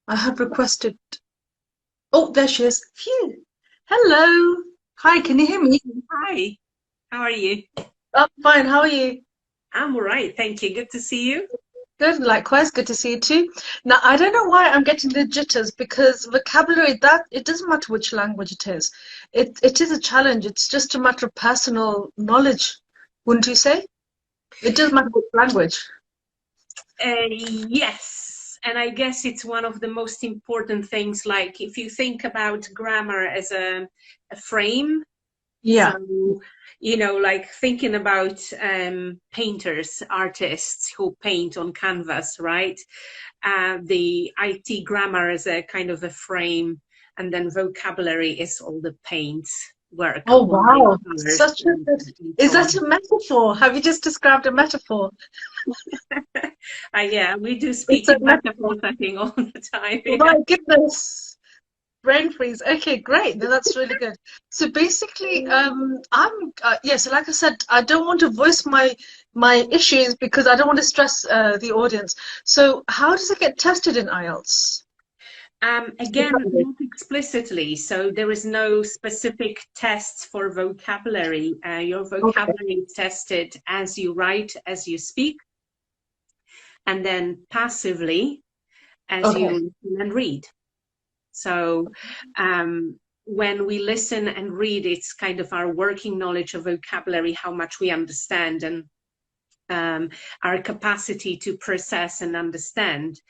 I have requested. Oh, there she is. Phew. Hello. Hi, can you hear me? Hi, how are you? Oh, fine. How are you? I'm all right, thank you. Good to see you. Good. Likewise. Good to see you too. Now, I don't know why I'm getting the jitters because vocabulary that it doesn't matter which language it is. It is a challenge. It's just a matter of personal knowledge, wouldn't you say? It doesn't matter which language. Yes, and I guess it's one of the most important things. Like if you think about grammar as a frame, Yeah. so like thinking about painters, artists who paint on canvas, right? The IT grammar is a kind of a frame, and then vocabulary is all the paint work Oh, on the wow. colors Such a and, good. and Is so that on. a metaphor? Have you just described a metaphor? Yeah, we do It's speak a in metaphor. metaphors, I think, all the time. My Yeah. goodness. Brain freeze. Okay, great. No, that's really good. So basically, I'm yeah. So like I said, I don't want to voice my issues because I don't want to stress the audience. So how does it get tested in IELTS? Again, not explicitly. So there is no specific tests for vocabulary. Your Okay. vocabulary is tested as you write, as you speak, and then passively as Okay. you listen and read. So when we listen and read, it's kind of our working knowledge of vocabulary, how much we understand, and um, our capacity to process and understand.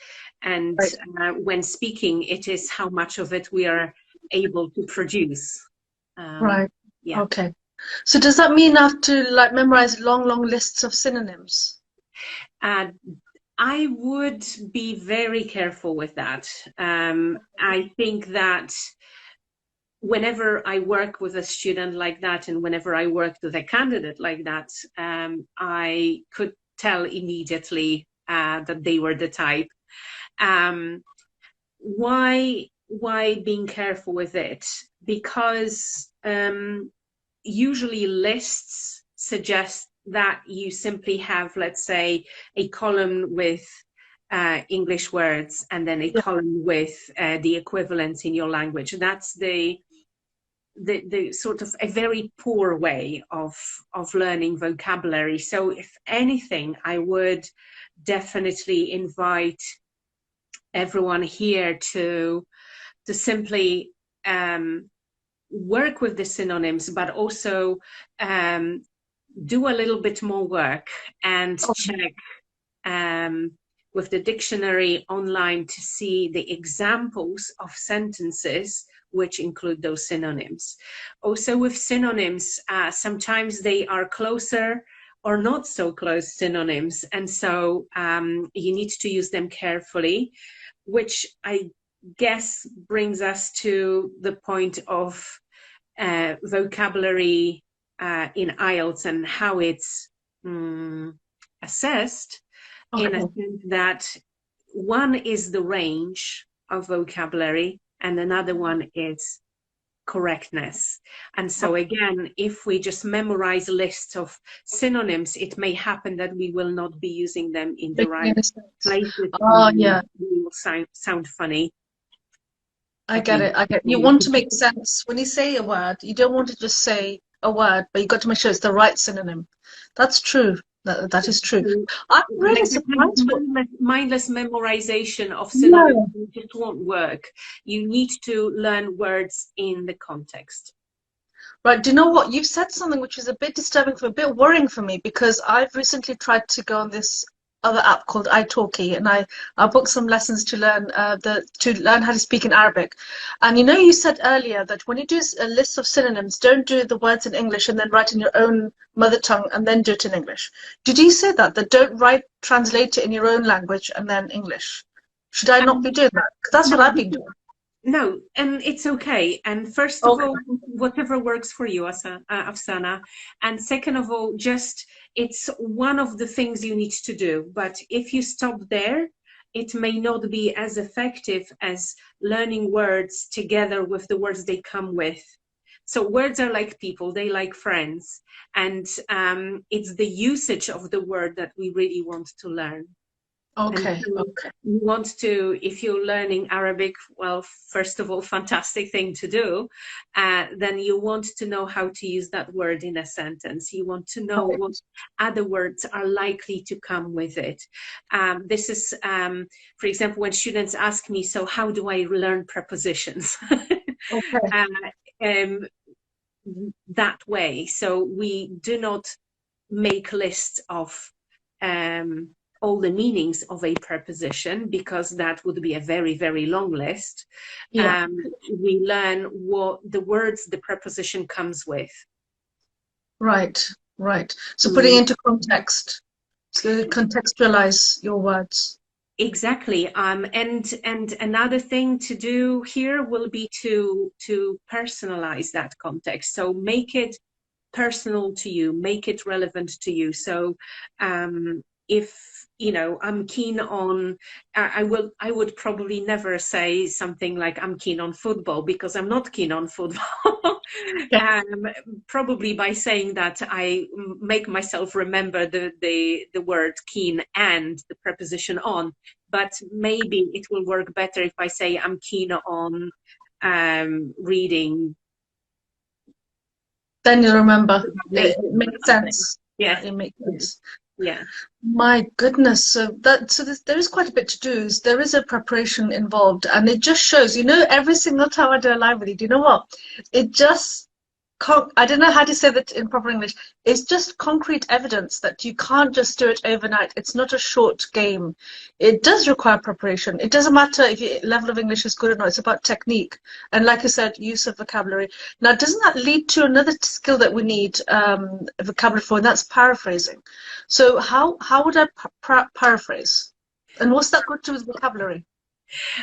And Right. when speaking, it is how much of it we are able to produce. Um, Right. yeah. Okay. So does that mean I have to like memorize long lists of synonyms? Uh, I would be very careful with that. I think that whenever I work with a student like that, and whenever I worked with a candidate like that, I could tell immediately that they were the type. Um, why being careful with it? Because usually lists suggest that you simply have, let's say, a column with English words and then a Yeah. column with the equivalents in your language. That's the sort of a very poor way of learning vocabulary. So if anything, I would definitely invite everyone here to simply work with the synonyms, but also um, do a little bit more work and Okay. check um, with the dictionary online to see the examples of sentences which include those synonyms. Also, with synonyms, sometimes they are closer or not so close synonyms, and so you need to use them carefully, which I guess brings us to the point of vocabulary in IELTS and how it's assessed, in a Okay. sense that one is the range of vocabulary and another one is correctness. And so again, if we just memorize lists of synonyms, it may happen that we will not be using them in the Making right any sense? places, Oh, and yeah. we will sound funny, I I get think. it. I get You want to make sense. When you say a word, you don't want to just say a word, but you got to make sure it's the right synonym. That's true. That is true. So, I'm really like a kind of surprised. mindless memorization of synonyms Yeah. just won't work. You need to learn words in the context. Right. Do you know what? You've said something which is a bit disturbing for a bit worrying for me because I've recently tried to go on this other app called italki and I booked some lessons to learn how to speak in Arabic. And you know you said earlier that when you do a list of synonyms, don't do the words in English and then write in your own mother tongue and then do it in English. Did you say that? That don't write translate it in your own language and then English? Should I not be Um, doing that? Because that's what no, I've been doing. no, and it's okay. And first of Okay. all, whatever works for you, Afsana. And second of all, just it's one of the things you need to do. But if you stop there, it may not be as effective as learning words together with the words they come with. So words are like people, they like friends. And it's the usage of the word that we really want to learn. And Okay, so okay. you want to, if you're learning Arabic, well, first of all, fantastic thing to do. Then you want to know how to use that word in a sentence. You want to know Right. what other words are likely to come with it. This is, for example, when students ask me, so how do I learn prepositions? Okay. uh, um, that way. So we do not make lists of um, all the meanings of a preposition because that would be a very, very long list. Yeah. We learn what the words the preposition comes with. Right. Right. So putting Mm, into context, to contextualize your words. exactly. And another thing to do here will be to personalize that context. So make it personal to you, make it relevant to you. So if I'm keen on, I would probably never say something like I'm keen on football because I'm not keen on football. Yeah. um, Probably by saying that I make myself remember the word keen and the preposition on, but maybe it will work better if I say I'm keen on reading. Then you'll remember. Nature It or makes something. sense. Yeah, It makes yeah, sense. yeah. My goodness. There is quite a bit to do. There is a preparation involved, and it just shows, every single time I do a live with you, do you know what? It just I don't know how to say that in proper English. It's just concrete evidence that you can't just do it overnight. It's not a short game. It does require preparation. It doesn't matter if your level of English is good or not. It's about technique. And like I said, use of vocabulary. Now, doesn't that lead to another skill that we need vocabulary for, and that's paraphrasing. So how would I paraphrase? And what's that got to do with vocabulary?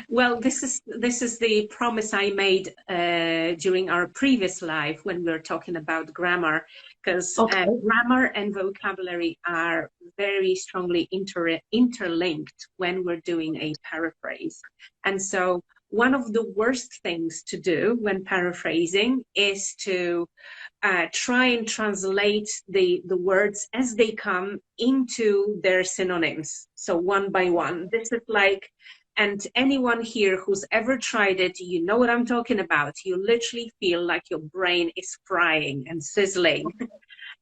Well, this is the promise I made during our previous live when we were talking about grammar, because Okay. grammar and vocabulary are very strongly interlinked when we're doing a paraphrase. And so one of the worst things to do when paraphrasing is to try and translate the words as they come into their synonyms. So one by one. This is like, and anyone here who's ever tried it, you know what I'm talking about. You literally feel like your brain is frying and sizzling.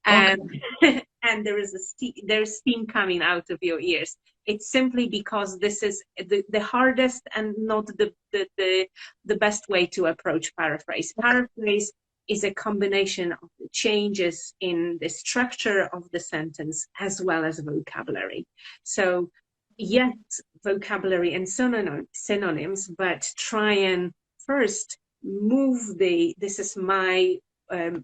And Okay. and there's steam coming out of your ears. It's simply because this is the hardest and not the best way to approach paraphrase. Paraphrase is a combination of the changes in the structure of the sentence as well as vocabulary. So yes, vocabulary and synonyms, but try and first move this is my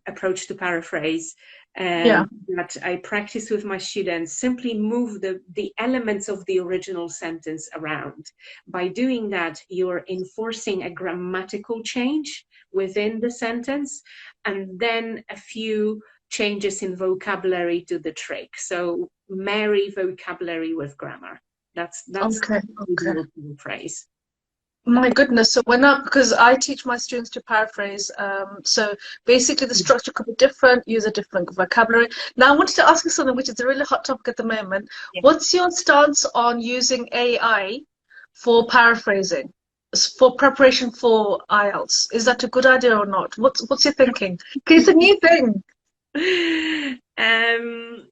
approach to paraphrase Yeah. that I practice with my students, simply move the elements of the original sentence around. By doing that, you're enforcing a grammatical change within the sentence, and then a few changes in vocabulary to the trick. So marry vocabulary with grammar. That's Okay. Okay. the phrase. My goodness. So because I teach my students to paraphrase, so basically the structure could be different, use a different vocabulary. Now, I wanted to ask you something which is a really hot topic at the moment. Yeah. What's your stance on using AI for paraphrasing, for preparation for IELTS? Is that a good idea or not? What's your thinking? 'Cause it's a new thing. Um,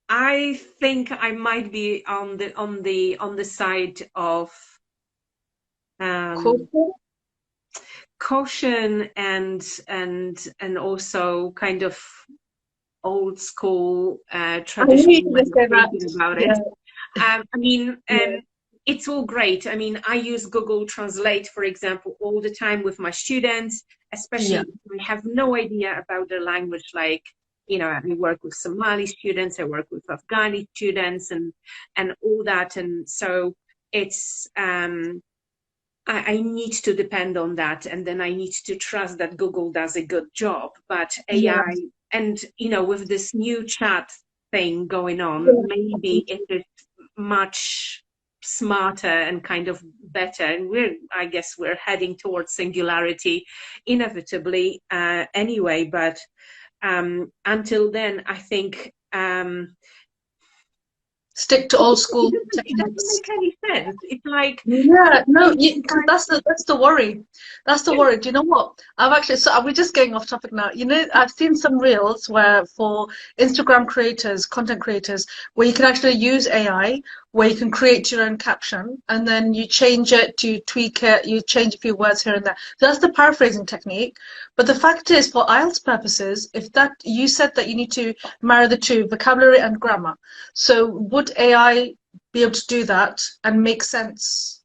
I think I might be on the side of um, Cool. caution and also kind of old school I knew you traditional were way going to of say that. thinking about it. Yeah. I mean, Yeah. it's all great. I mean, I use Google Translate, for example, all the time with my students, especially Yeah. if I have no idea about their language. Like, I work with Somali students, I work with Afghani students, and all that. And so it's I need to depend on that, and then I need to trust that Google does a good job. But Yeah. AI, and with this new chat thing going on, Yeah. maybe it is much smarter and kind of better. And I guess we're heading towards singularity inevitably anyway. But until then, I think Stick to old school It doesn't techniques. make any sense. It's like, Yeah, no, because that's the worry. That's the worry. Do you know what? I've actually, so we're just getting off topic now. You know, I've seen some reels where for Instagram creators, content creators, where you can actually use AI, where you can create your own caption and then you change it, you tweak it, you change a few words here and there. So that's the paraphrasing technique. But the fact is, for IELTS purposes, if that you said that you need to marry the two, vocabulary and grammar. So would AI be able to do that and make sense?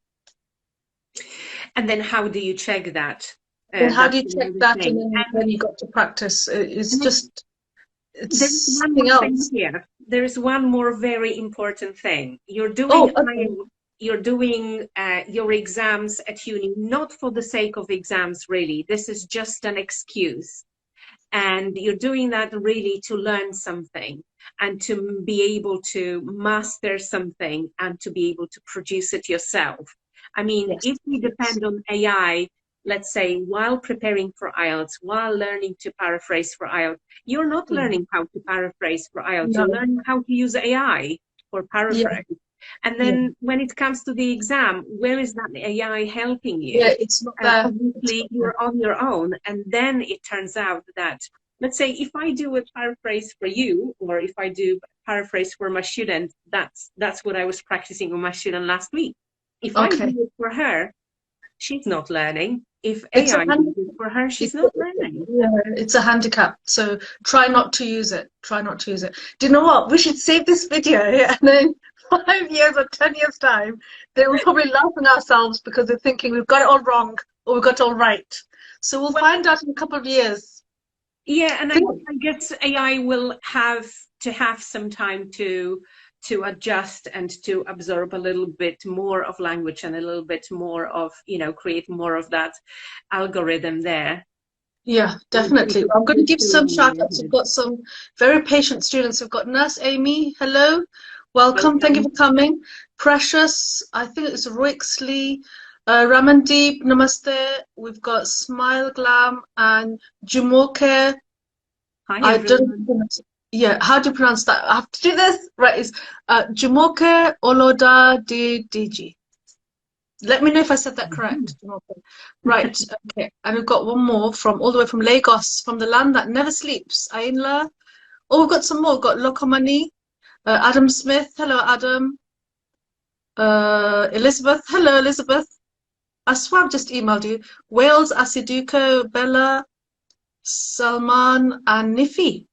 and then how do you check that? And how That's do you check another that? And thing. then when you got to practice, it's And just, there's it's one something more thing else. here. There is one more very important thing. Oh, okay. You're doing your exams at uni, not for the sake of exams, really. This is just an excuse. And you're doing that really to learn something and to be able to master something and to be able to produce it yourself. I mean, Yes, if we yes. depend on AI, let's say, while preparing for IELTS, while learning to paraphrase for IELTS, you're not Yeah. learning how to paraphrase for IELTS, you're No. learning how to use AI for Yeah, paraphrase. And yeah. then when it comes to the exam, where is that AI helping Yeah, you? it's not there. It's Obviously, not there. you're on your own. And then it turns out that, let's say, if I do a paraphrase for you, or if I do paraphrase for my student, that's what I was practicing with my student last week. If I do Okay. it for her, she's not learning. If It's a AI does hand, it for her, she's it's, not learning. yeah, it's a handicap. So try not to use it. Try not to use it. Do you know what? We should save this video and then 5 years or 10 years time, they will probably laugh at ourselves because they're thinking we've got it all wrong or we've got it all right. So we'll Well, find out in a couple of years. yeah, and Think, I guess AI will have to have some time to adjust and to absorb a little bit more of language and a little bit more of, create more of that algorithm there. yeah, Take definitely. it I'm going to give some shout outs. We've to got some very patient students. We've got Nurse Amy. Hello. Welcome. Thank you welcome. for coming. Precious. I think it's Roixley. Ramandeep. Namaste. We've got Smile Glam and Jumoke. Hi, I don't everyone. pronounce. Yeah, how do you pronounce that? I have to do this. Right, it's Jumoke Oloda Diji. Let me know if I said that correct. Jumoke. Right, okay. And we've got one more from all the way from Lagos, from the land that never sleeps. Ainla. Oh, we've got some more. We've got Lokomani, Adam Smith. Hello, Adam. Elizabeth. Hello, Elizabeth. I swear I've just emailed you. Wales, Asiduko, Bella, Salman, and Nifi.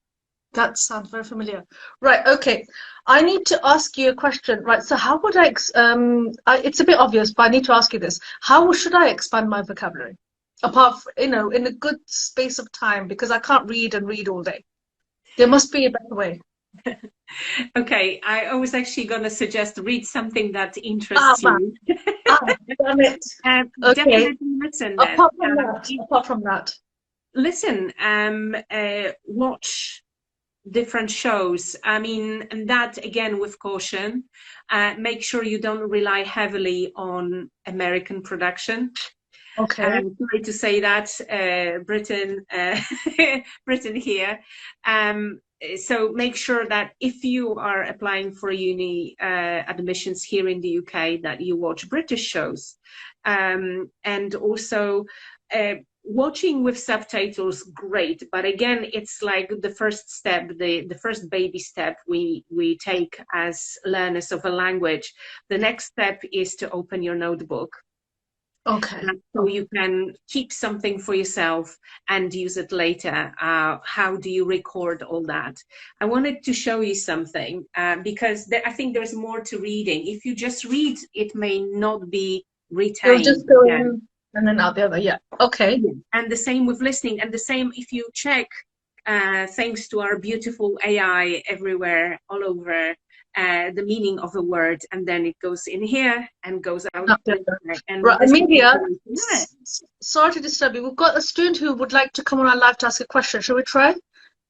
That sounds very familiar. Right, okay. I need to ask you a question. Right, so how would it's a bit obvious, but I need to ask you this. How should I expand my vocabulary? Apart from, in a good space of time, because I can't read and read all day. There must be a better way. Okay, I was actually going to suggest read something that Ah, interests man. you. Damn it. Okay. Definitely listen then. Apart from that. Listen, watch different shows. I mean, and that again with caution. Make sure you don't rely heavily on American production. Okay. Sorry to say that, Britain, Britain here. So make sure that if you are applying for uni admissions here in the UK, that you watch British shows, and also watching with subtitles, great. But again, it's like the first step, the first baby step we take as learners of a language. The next step is to open your notebook. Okay. So you can keep something for yourself and use it later. How do you record all that? I wanted to show you something because I think there's more to reading. If you just read, it may not be It'll retained. just go Yeah. in and then out the other. Yeah. Okay. Yeah. And the same with listening, and the same if you check, thanks to our beautiful AI everywhere, all over, the meaning of a word, and then it goes in here and goes out there. And right, this Amelia, yeah. sorry to disturb you. We've got a student who would like to come on our live to ask a question. Shall we try?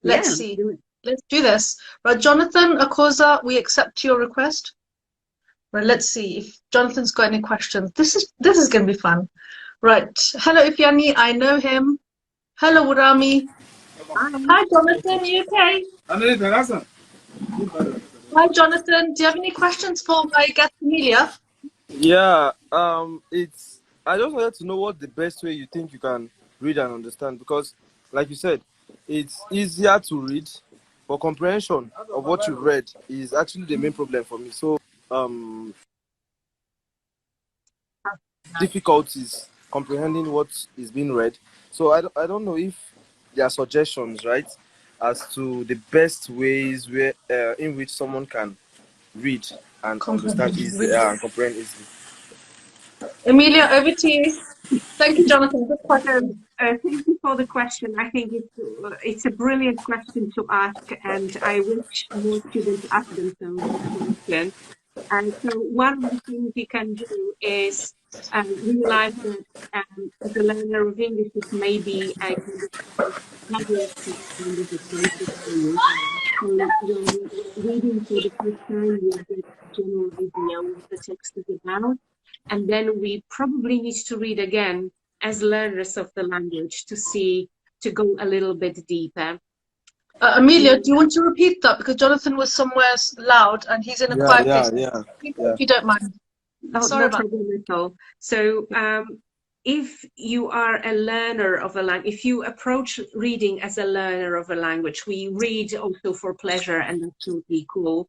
Let's see. Let's do this. Right, Jonathan Akosa, we accept your request. Right, let's see if Jonathan's got any questions. This is going to be fun. Right. Hello, Ifyani. I know him. Hello, Urami. Hi, Jonathan. You okay? Hi, Jonathan. Do you have any questions for my guest, Amelia? Yeah, it's. I just wanted to know what the best way you think you can read and understand because, like you said, it's easier to read, but comprehension of what you've read is actually the main problem for me. So, um, difficulties comprehending what is being read. So I don't know if there are suggestions, right, as to the best ways where in which someone can read and understand Comprehend. easily and comprehend easily. Amelia, over to you. Thank you, Jonathan. Good So, question. thank you for the question. I think it's a brilliant question to ask, and I wish more students ask themselves this question. And so, one of the things you can do is realize that as a learner of English, it may be a kind of obvious kind of a concept for you. So, when reading for the first time, you get a general idea what the text is about, and then we probably need to read again as learners of the language to see, to go a little bit deeper. Amelia, do And you want to repeat that? Because Jonathan was somewhere loud and he's in a Yeah, quiet yeah, place. yeah, Repeat that yeah. if you don't mind. no, Sorry no about problem at all. So, if you are a learner of a language, if you approach reading as a learner of a language, we read also for pleasure, and that's totally cool.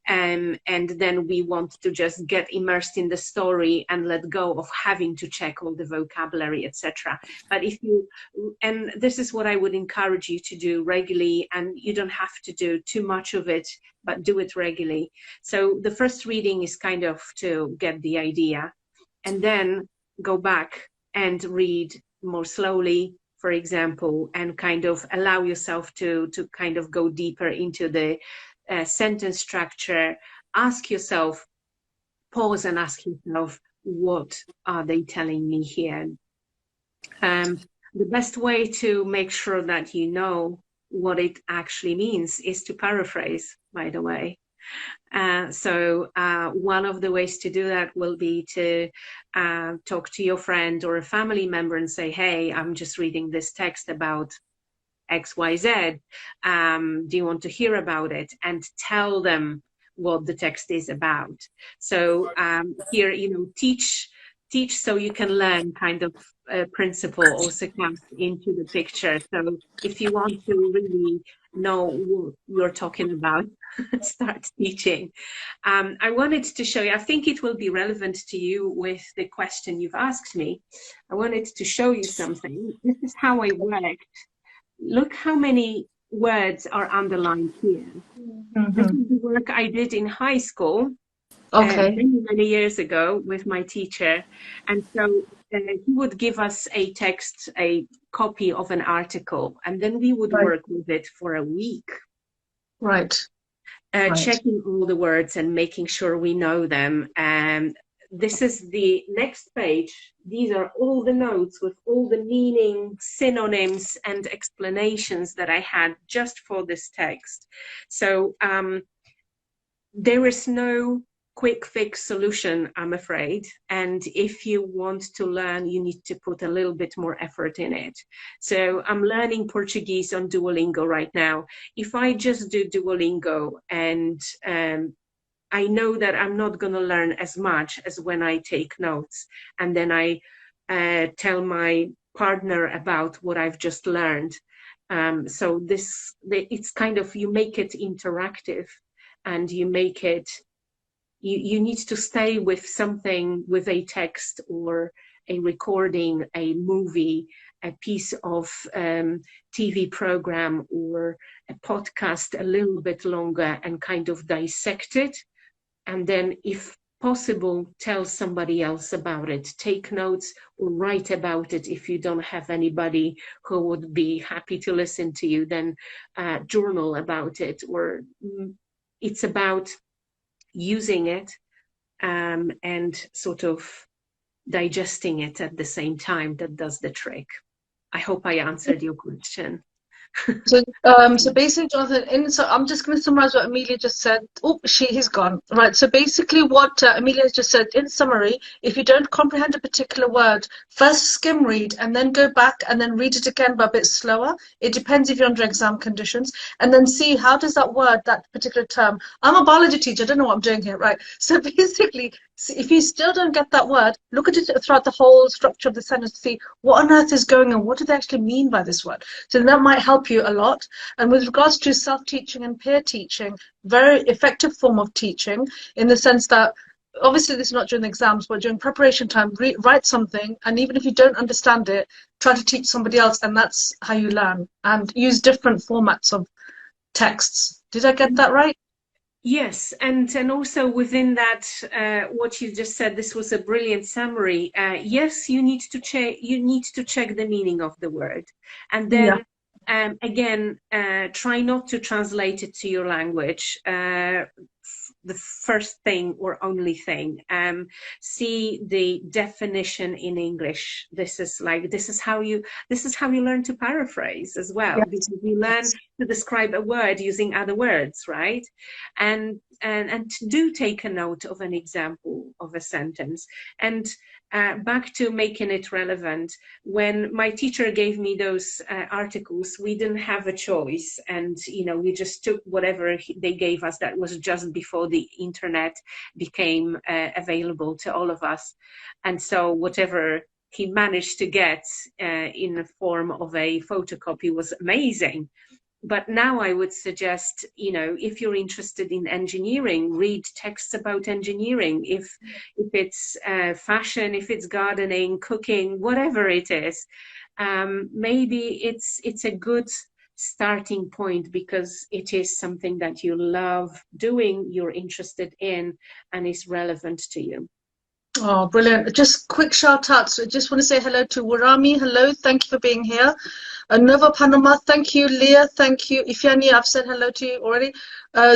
And then we want to just get immersed in the story and let go of having to check all the vocabulary, etc. But if you, and this is what I would encourage you to do regularly, and you don't have to do too much of it, but do it regularly. So the first reading is kind of to get the idea, and then go back and read more slowly, for example, and kind of allow yourself to kind of go deeper into the sentence structure. Ask yourself, pause and ask yourself, what are they telling me here? The best way to make sure that you know what it actually means is to paraphrase, by the way. So one of the ways to do that will be to talk to your friend or a family member and say, hey, I'm just reading this text about XYZ. Do you want to hear about it? And tell them what the text is about. So here, teach so you can learn kind of principle also comes into the picture. So if you want to really know what you're talking about, start teaching. I wanted to show you, I think it will be relevant to you with the question you've asked me. I wanted to show you something. This is how I worked. Look how many words are underlined here. This Mhm. is the work I did in high school Okay. many years ago with my teacher. And so he would give us a text, a copy of an article, and then we would Right. work with it for a week, Right. Right. checking all the words and making sure we know them. And this is the next page. These are all the notes with all the meaning, synonyms, and explanations that I had just for this text. So there is no quick fix solution, I'm afraid. And if you want to learn, you need to put a little bit more effort in it. So I'm learning Portuguese on Duolingo right now. If I just do Duolingo and I know that I'm not going to learn as much as when I take notes and then I tell my partner about what I've just learned. So it's kind of, you make it interactive and you make it, you need to stay with something, with a text or a recording, a movie, a piece of TV program or a podcast a little bit longer and kind of dissect it. And then if possible, tell somebody else about it. Take notes or write about it. If you don't have anybody who would be happy to listen to you, then journal about it. Or it's about using it and sort of digesting it at the same time. That does the trick. I hope I answered your question. So basically, Jonathan, so I'm just going to summarize what Amelia just said. Oh, he's gone. Right. So basically, what Amelia has just said in summary, if you don't comprehend a particular word, first skim read and then go back and then read it again, but a bit slower. It depends if you're under exam conditions, and then see how does that word, that particular term. I'm a biology teacher. I don't know what I'm doing here. Right. So basically, if you still don't get that word, look at it throughout the whole structure of the sentence to see what on earth is going on. What do they actually mean by this word? So that might help you a lot. And with regards to self-teaching and peer teaching, very effective form of teaching in the sense that obviously this is not during the exams, but during preparation time, write something, and even if you don't understand it, try to teach somebody else, and that's how you learn. And use different formats of texts. Did I get that right? Yes, and also within that, what you just said, this was a brilliant summary. Yes, you need to check the meaning of the word, and then again, try not to translate it to your language. The first thing or only thing. See the definition in English. This is how you learn to paraphrase as well, Yes. because you learn to describe a word using other words, right? And do take a note of an example of a sentence. And back to making it relevant, when my teacher gave me those articles, we didn't have a choice, and we just took whatever they gave us. That was just before the internet became available to all of us, and so whatever he managed to get in the form of a photocopy was amazing. But now I would suggest, if you're interested in engineering, read texts about engineering. If it's fashion, if it's gardening, cooking, whatever it is, maybe it's a good starting point, because it is something that you love doing, you're interested in, and is relevant to you. Oh, brilliant. Just quick shout outs. I just want to say hello to Warami. Hello. Thank you for being here. Nova Panama. Thank you. Leah. Thank you. Ifyani, I've said hello to you already.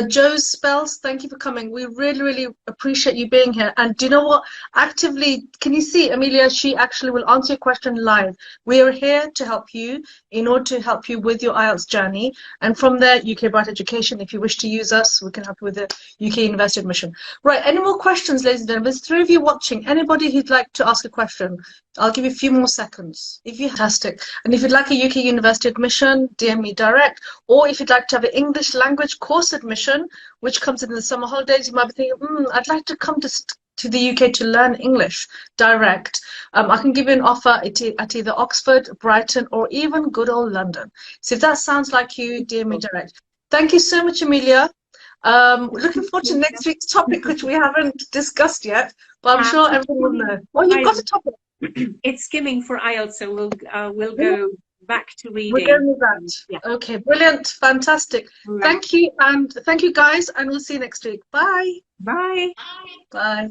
Joe's Spells. Thank you for coming. We really, really appreciate you being here. And do you know what? Actively, can you see Amelia? She actually will answer your question live. We are here to help you in order to help you with your IELTS journey. And from there, UK Bright Education, if you wish to use us, we can help you with the UK University admission. Right. Any more questions, ladies and gentlemen? There's 3 of you watching. Anybody who'd like to ask a question? I'll give you a few more seconds. If you're fantastic. And if you'd like a UK University admission, DM me direct. Or if you'd like to have an English language course admission, which comes in the summer holidays, you might be thinking, I'd like to come to the UK to learn English direct. I can give you an offer at either Oxford, Brighton, or even good old London. So if that sounds like you, DM me direct. Thank you so much, Amelia. Looking forward to next week's topic, which we haven't discussed yet, but I'm sure everyone will know. Well, you've got a topic. It's skimming for IELTS, so we'll go back to reading. We're going with that. Yeah. Okay, brilliant, fantastic. Right. Thank you, and thank you, guys, and we'll see you next week. Bye. Bye. Bye.